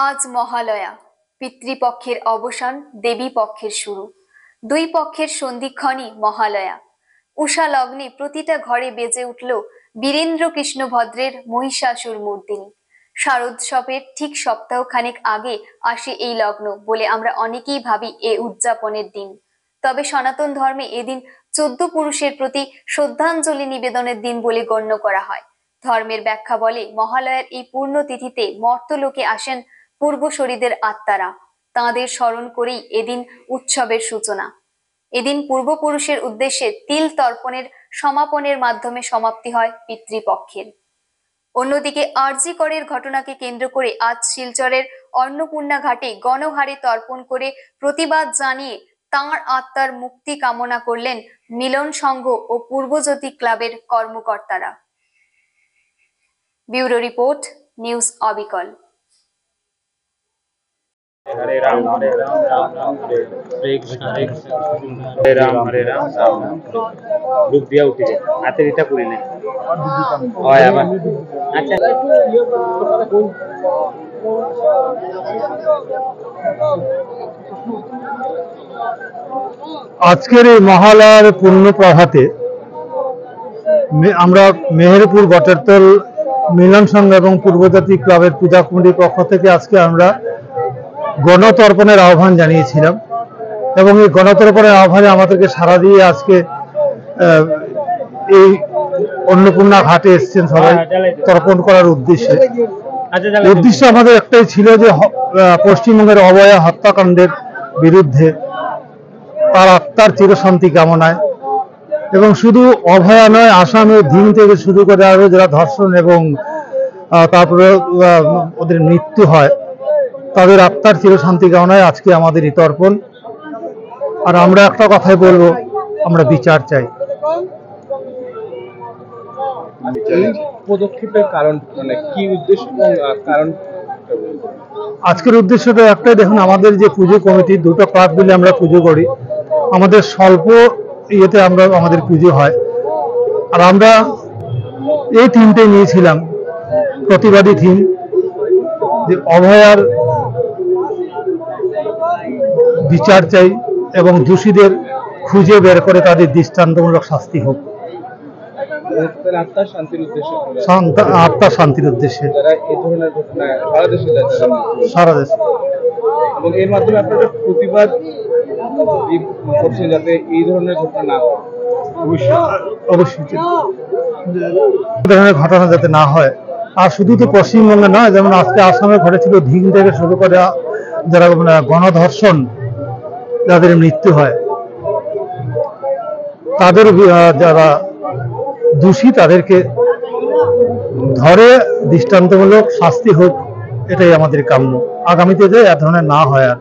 আজ মহালয়া, পিতৃপক্ষের অবসান, দেবী পক্ষের শুরু। দুই পক্ষের সন্ধিক্ষণই মহালয়া। উষা লগ্নে প্রতিটা ঘরে বেজে উঠল বীরেন্দ্র কৃষ্ণ ভদ্রের মহিষাসুর মর্দিনী। শারদোৎসবের ঠিক সপ্তাহখানেক আগে আসে এই লগ্ন বলে আমরা অনেকেই ভাবি এ উদযাপনের দিন। তবে সনাতন ধর্মে এদিন 14 পুরুষের প্রতি শ্রদ্ধাঞ্জলি নিবেদনের দিন বলে গণ্য করা হয়। ধর্মের ব্যাখ্যা বলে, মহালয়ার এই পূর্ণ তিথিতে মর্তলোকে আসেন পূর্বশরীদের আত্মারা। তাঁদের স্মরণ করেই এদিন উৎসবের সূচনা। এদিন পূর্বপুরুষের উদ্দেশ্যে তিল তর্পণের সমাপনের মাধ্যমে সমাপ্তি হয় পিতৃপক্ষের। অন্যদিকে আরজি করের ঘটনাকে কেন্দ্র করে আজ শিলচরের অন্নপূর্ণা ঘাটে গণহারে তর্পণ করে প্রতিবাদ জানিয়ে তাঁর আত্মার মুক্তি কামনা করলেন মিলন সংঘ ও পূর্বজ্যোতি ক্লাবের কর্মকর্তারা। ব্যুরো রিপোর্ট, নিউজ অবিকল। हरे राम राम राम हरे कृष्ण हरे राम राम रूप दिया उठी हाथे दिता करी ना হয় আবার আচ্ছা আজকের এই মহালয়ার পূর্ণ প্রভাতে আমরা মেহেরপুর গটেরতল মিলন সংঘ এবং পূর্বজাতি ক্লাবের পূজা কমিটির পক্ষ থেকে আজকে আমরা গণতর্পণের আহ্বান জানিয়েছিলাম এবং এই গণতর্পণের আহ্বানে আমাদেরকে সাড়া দিয়ে আজকে এই অন্নপূর্ণা ঘাটে এসেছেন সবাই তর্পণ করার উদ্দেশ্যে। উদ্দেশ্য আমাদের একটাই ছিল যে পশ্চিমবঙ্গের অভয়া হত্যাকাণ্ডের বিরুদ্ধে তার আত্মার চিরশান্তি কামনায়, এবং শুধু অভয়া নয়, আসামের ধিং থেকে শুরু করে আরো যারা ধর্ষণ এবং তারপরে ওদের মৃত্যু হয় তাদের আত্মার চিরশান্তি কামনায় আজকে আমাদের এই তর্পণ। আর আমরা একটা কথাই বলবো, আমরা বিচার চাই। পদক্ষেপের কারণ মানে কি উদ্দেশ্য কারণ? আজকের উদ্দেশ্যটা একটাই, দেখুন আমাদের যে পুজো কমিটি দুটো ক্লাব মিলে আমরা পুজো করি, আমাদের স্বল্প ইয়েতে আমাদের পুজো হয়। আর আমরা এই থিমটাই নিয়েছিলাম, প্রতিবাদী থিম, যে অভয়ার বিচার চাই এবং দোষীদের খুঁজে বের করে তাদের দৃষ্টান্তমূলক শাস্তি হোক, আত্মার শান্তির উদ্দেশ্যে সারা দেশে। এবং এর মাধ্যমে আপনারা প্রতিবাদ করছেন যাতে এই ধরনের ঘটনা না হয়। অবশ্যই ধরনের ঘটনা যাতে না হয়। আর শুধু তো পশ্চিমবঙ্গে নয়, যেমন আজকে আসামে ঘটেছিল, ধিং থেকে শুরু করে যারা গণধর্ষণ, যাদের মৃত্যু হয়, তাদের যারা দোষী তাদেরকে ধরে দৃষ্টান্তমূলক শাস্তি হোক, এটাই আমাদের কাম্য। আগামীতে যে এ ধরনের না হয় আর।